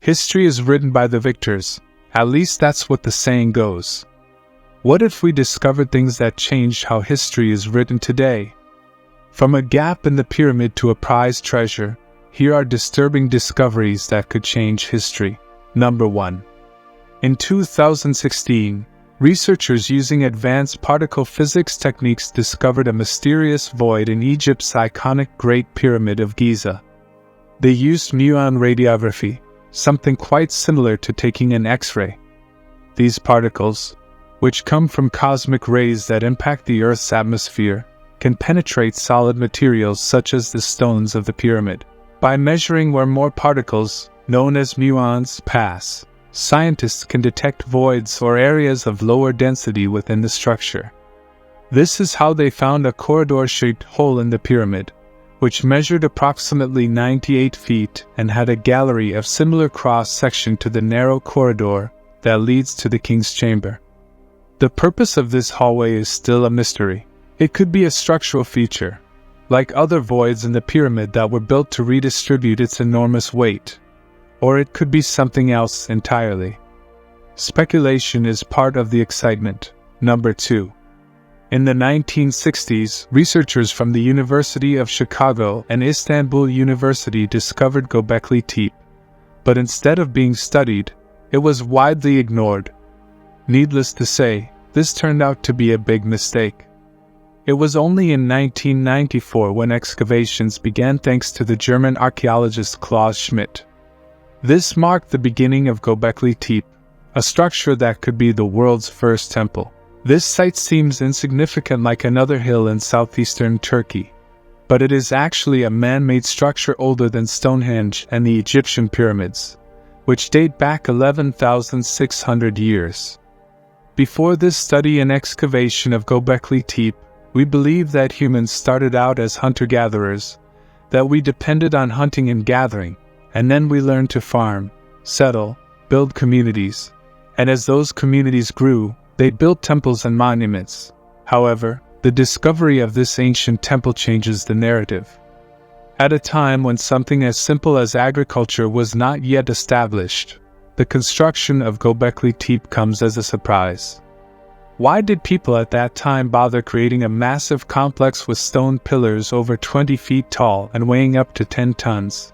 History is written by the victors, at least that's what the saying goes. What if we discovered things that changed how history is written today? From a gap in the pyramid to a prized treasure, here are disturbing discoveries that could change history. Number 1. In 2016, researchers using advanced particle physics techniques discovered a mysterious void in Egypt's iconic Great Pyramid of Giza. They used muon radiography, something quite similar to taking an X-ray. These particles, which come from cosmic rays that impact the Earth's atmosphere, can penetrate solid materials such as the stones of the pyramid. By measuring where more particles, known as muons, pass, scientists can detect voids or areas of lower density within the structure. This is how they found a corridor-shaped hole in the pyramid, which measured approximately 98 feet and had a gallery of similar cross-section to the narrow corridor that leads to the king's chamber. The purpose of this hallway is still a mystery. It could be a structural feature, like other voids in the pyramid that were built to redistribute its enormous weight, or it could be something else entirely. Speculation is part of the excitement. Number 2. In the 1960s, researchers from the University of Chicago and Istanbul University discovered Göbekli Tepe, but instead of being studied, it was widely ignored. Needless to say, this turned out to be a big mistake. It was only in 1994 when excavations began thanks to the German archaeologist Klaus Schmidt. This marked the beginning of Göbekli Tepe, a structure that could be the world's first temple. This site seems insignificant like another hill in southeastern Turkey, but it is actually a man-made structure older than Stonehenge and the Egyptian pyramids, which date back 11,600 years. Before this study and excavation of Göbekli Tepe, we believe that humans started out as hunter-gatherers, that we depended on hunting and gathering, and then we learned to farm, settle, build communities, and as those communities grew, they built temples and monuments. However, the discovery of this ancient temple changes the narrative. At a time when something as simple as agriculture was not yet established, the construction of Göbekli Tepe comes as a surprise. Why did people at that time bother creating a massive complex with stone pillars over 20 feet tall and weighing up to 10 tons?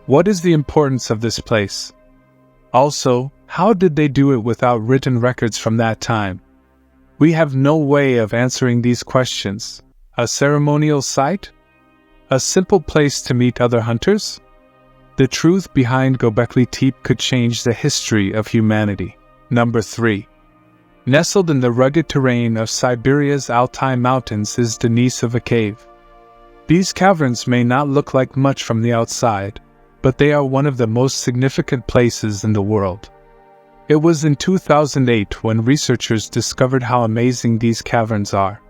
What is the importance of this place? Also, how did they do it without written records from that time? We have no way of answering these questions. A ceremonial site? A simple place to meet other hunters? The truth behind Göbekli Tepe could change the history of humanity. Number 3. Nestled in the rugged terrain of Siberia's Altai Mountains is Denisova Cave. These caverns may not look like much from the outside, but they are one of the most significant places in the world. It was in 2008 when researchers discovered how amazing these caverns are.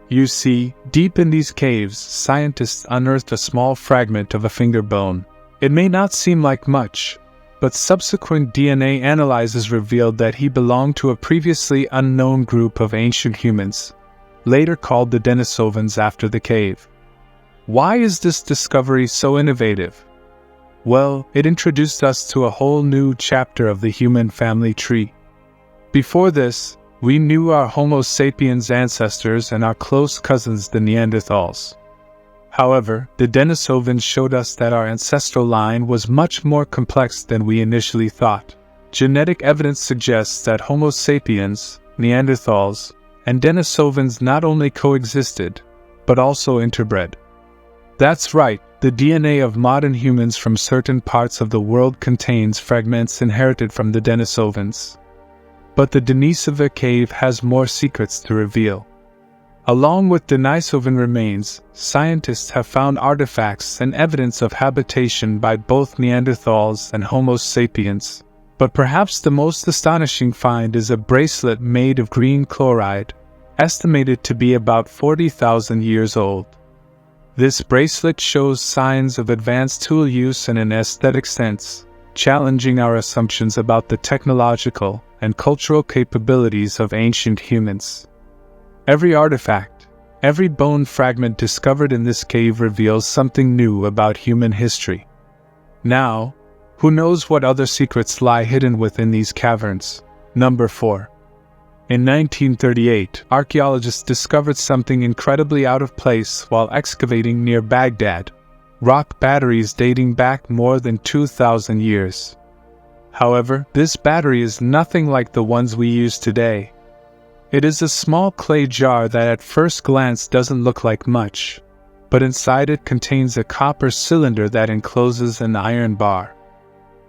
You see, deep in these caves, scientists unearthed a small fragment of a finger bone. It may not seem like much, but subsequent DNA analyses revealed that he belonged to a previously unknown group of ancient humans, later called the Denisovans after the cave. Why is this discovery so innovative? Well, it introduced us to a whole new chapter of the human family tree. Before this, we knew our Homo sapiens ancestors and our close cousins, the Neanderthals. However, the Denisovans showed us that our ancestral line was much more complex than we initially thought. Genetic evidence suggests that Homo sapiens, Neanderthals, and Denisovans not only coexisted, but also interbred. That's right, the DNA of modern humans from certain parts of the world contains fragments inherited from the Denisovans. But the Denisova cave has more secrets to reveal. Along with Denisovan remains, scientists have found artifacts and evidence of habitation by both Neanderthals and Homo sapiens. But perhaps the most astonishing find is a bracelet made of green chloride, estimated to be about 40,000 years old. This bracelet shows signs of advanced tool use in an aesthetic sense, challenging our assumptions about the technological and cultural capabilities of ancient humans. Every artifact, every bone fragment discovered in this cave reveals something new about human history. Now, Who knows what other secrets lie hidden within these caverns? Number 4. In 1938, archaeologists discovered something incredibly out of place while excavating near Baghdad: rock batteries dating back more than 2,000 years. However, this battery is nothing like the ones we use today. It is a small clay jar that at first glance doesn't look like much, but inside it contains a copper cylinder that encloses an iron bar.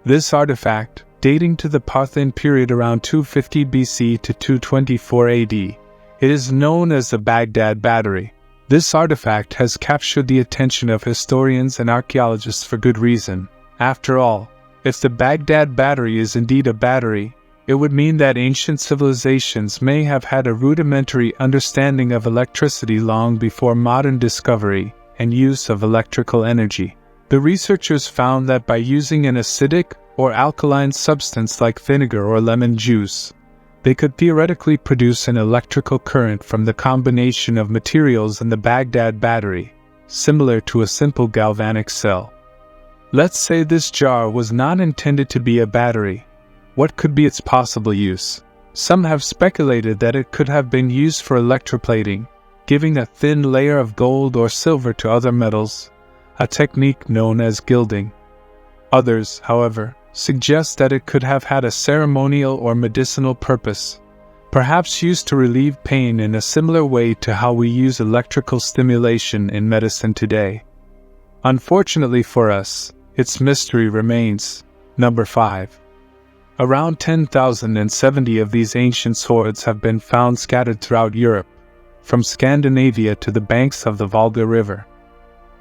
This artifact, dating to the Parthian period around 250 BC to 224 AD, it is known as the Baghdad Battery. This artifact has captured the attention of historians and archaeologists for good reason. After all, if the Baghdad Battery is indeed a battery, it would mean that ancient civilizations may have had a rudimentary understanding of electricity long before modern discovery and use of electrical energy. The researchers found that by using an acidic or alkaline substance like vinegar or lemon juice, they could theoretically produce an electrical current from the combination of materials in the Baghdad Battery, similar to a simple galvanic cell. Let's say this jar was not intended to be a battery. What could be its possible use? Some have speculated that it could have been used for electroplating, giving a thin layer of gold or silver to other metals, a technique known as gilding. Others, however, suggest that it could have had a ceremonial or medicinal purpose, perhaps used to relieve pain in a similar way to how we use electrical stimulation in medicine today. Unfortunately for us, its mystery remains. Number 5. Around 10,070 of these ancient swords have been found scattered throughout Europe, from Scandinavia to the banks of the Volga River.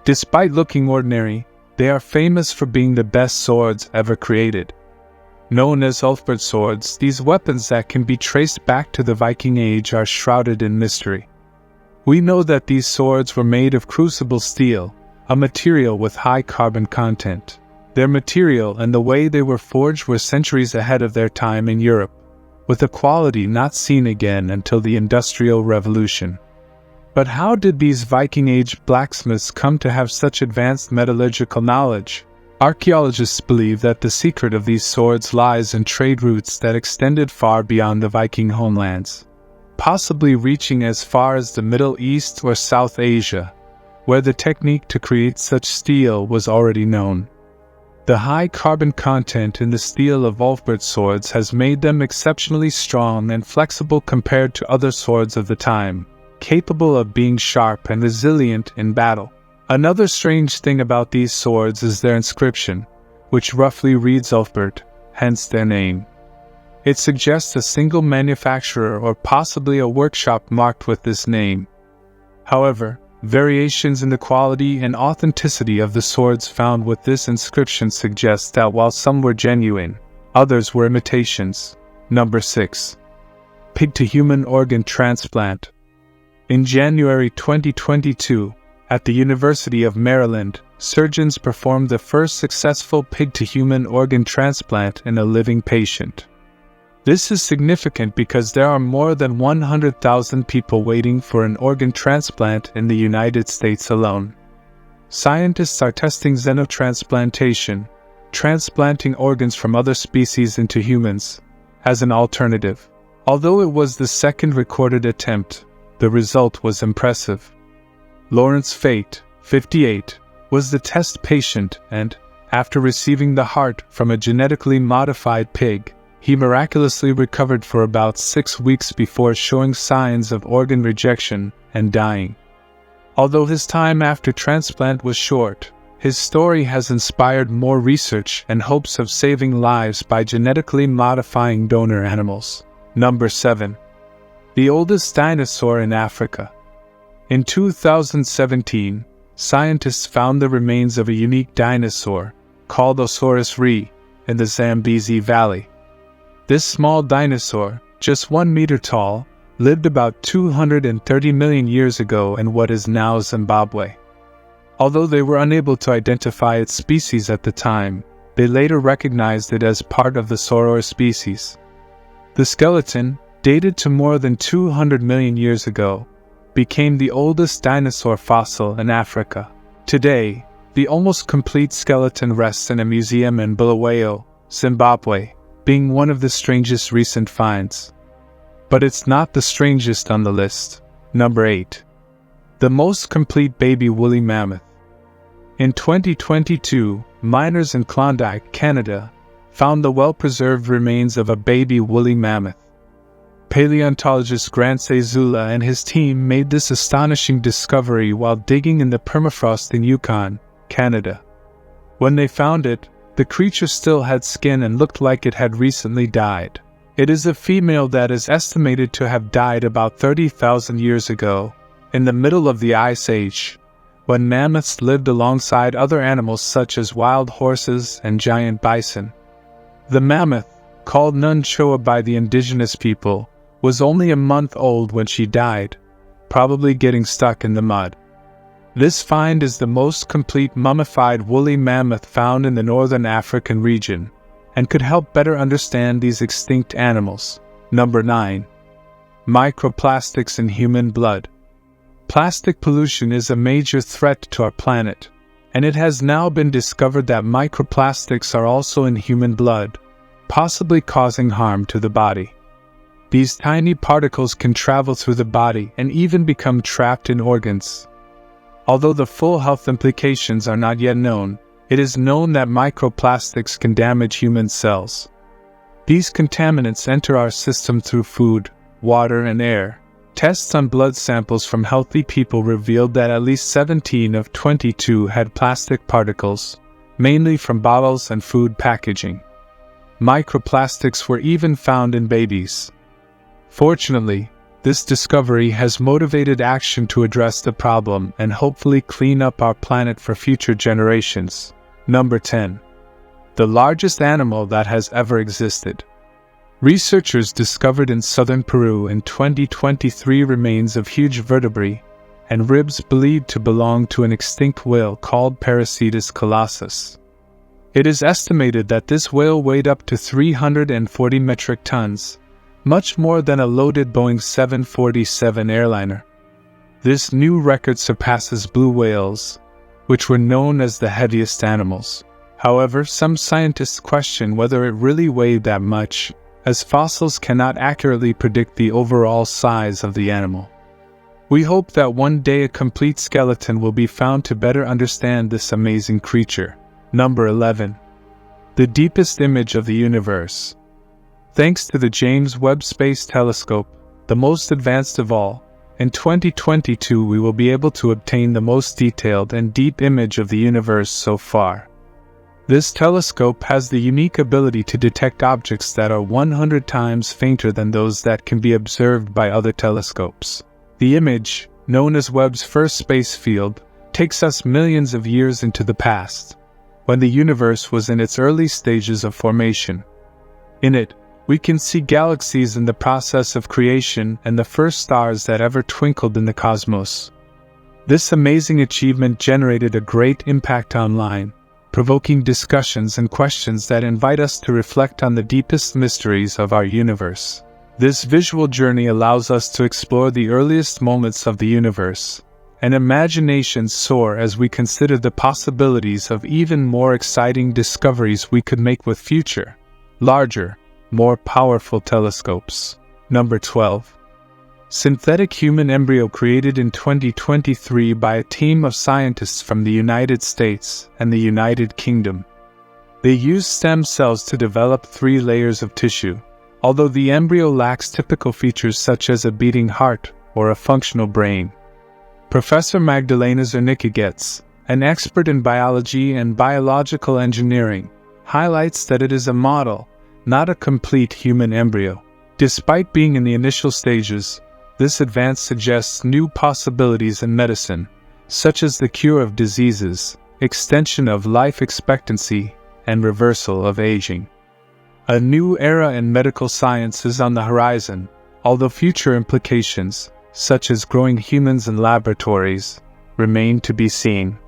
Despite looking ordinary, they are famous for being the best swords ever created. Known as Ulfberht swords, these weapons that can be traced back to the Viking Age are shrouded in mystery. We know that these swords were made of crucible steel, a material with high carbon content. Their material and the way they were forged were centuries ahead of their time in Europe, with a quality not seen again until the Industrial Revolution. But how did these Viking Age blacksmiths come to have such advanced metallurgical knowledge? Archaeologists believe that the secret of these swords lies in trade routes that extended far beyond the Viking homelands, possibly reaching as far as the Middle East or South Asia, where the technique to create such steel was already known. The high carbon content in the steel of Ulfberht swords has made them exceptionally strong and flexible compared to other swords of the time, capable of being sharp and resilient in battle. Another strange thing about these swords is their inscription, which roughly reads Ulfberht, hence their name. It suggests a single manufacturer or possibly a workshop marked with this name. However, variations in the quality and authenticity of the swords found with this inscription suggest that while some were genuine, others were imitations. Number 6. Pig-to-human organ transplant. In January 2022, at the University of Maryland, surgeons performed the first successful pig-to-human organ transplant in a living patient. This is significant because there are more than 100,000 people waiting for an organ transplant in the United States alone. Scientists are testing xenotransplantation, transplanting organs from other species into humans, as an alternative. Although it was the second recorded attempt, the result was impressive. Lawrence Fate, 58, was the test patient and, after receiving the heart from a genetically modified pig, he miraculously recovered for about 6 weeks before showing signs of organ rejection and dying. Although his time after transplant was short, his story has inspired more research and hopes of saving lives by genetically modifying donor animals. Number 7. The oldest dinosaur in Africa. In 2017, scientists found the remains of a unique dinosaur, called Osaurus Rhea, in the Zambezi Valley. This small dinosaur, just 1 meter tall, lived about 230 million years ago in what is now Zimbabwe. Although they were unable to identify its species at the time, they later recognized it as part of the Sauroid species. The skeleton, dated to more than 200 million years ago, became the oldest dinosaur fossil in Africa. Today, The almost complete skeleton rests in a museum in Bulawayo, Zimbabwe, being one of the strangest recent finds. But it's not the strangest on the list. Number 8. The most complete baby woolly mammoth. In 2022, miners in Klondike, Canada, found the well-preserved remains of a baby woolly mammoth. Paleontologist Grant Zula and his team made this astonishing discovery while digging in the permafrost in Yukon, Canada. When they found it, the creature still had skin and looked like it had recently died. It is a female that is estimated to have died about 30,000 years ago, in the middle of the Ice Age, when mammoths lived alongside other animals such as wild horses and giant bison. The mammoth, called Nunchoa by the indigenous people, was only a month old when she died, probably getting stuck in the mud. This find is the most complete mummified woolly mammoth found in the northern African region, and could help better understand these extinct animals. Number 9. Microplastics in human blood. Plastic pollution is a major threat to our planet, and it has now been discovered that microplastics are also in human blood, possibly causing harm to the body. These tiny particles can travel through the body and even become trapped in organs. Although the full health implications are not yet known, it is known that microplastics can damage human cells. These contaminants enter our system through food, water, and air. Tests on blood samples from healthy people revealed that at least 17 of 22 had plastic particles, mainly from bottles and food packaging. Microplastics were even found in babies. Fortunately, this discovery has motivated action to address the problem and hopefully clean up our planet for future generations. Number 10. The largest animal that has ever existed. Researchers discovered in southern Peru in 2023 remains of huge vertebrae and ribs believed to belong to an extinct whale called Paracetus colossus. It is estimated that this whale weighed up to 340 metric tons, much more than a loaded Boeing 747 airliner. This new record surpasses blue whales, which were known as the heaviest animals. However, some scientists question whether it really weighed that much, as fossils cannot accurately predict the overall size of the animal. We hope that one day a complete skeleton will be found to better understand this amazing creature. Number 11. The deepest image of the universe. Thanks to the James Webb Space Telescope, the most advanced of all, in 2022 we will be able to obtain the most detailed and deep image of the universe so far. This telescope has the unique ability to detect objects that are 100 times fainter than those that can be observed by other telescopes. The image, known as Webb's first space field, takes us millions of years into the past, when the universe was in its early stages of formation. In it, we can see galaxies in the process of creation and the first stars that ever twinkled in the cosmos. This amazing achievement generated a great impact online, provoking discussions and questions that invite us to reflect on the deepest mysteries of our universe. This visual journey allows us to explore the earliest moments of the universe, and imaginations soar as we consider the possibilities of even more exciting discoveries we could make with future, larger, more powerful telescopes. Number 12. Synthetic human embryo created in 2023 by a team of scientists from the United States and the United Kingdom. They used stem cells to develop 3 layers of tissue, although the embryo lacks typical features such as a beating heart or a functional brain. Professor Magdalena Zernicka-Getz, an expert in biology and biological engineering, highlights that it is a model, not a complete human embryo. Despite being in the initial stages, this advance suggests new possibilities in medicine, such as the cure of diseases, extension of life expectancy, and reversal of aging. A new era in medical science is on the horizon, although future implications, such as growing humans in laboratories, remain to be seen.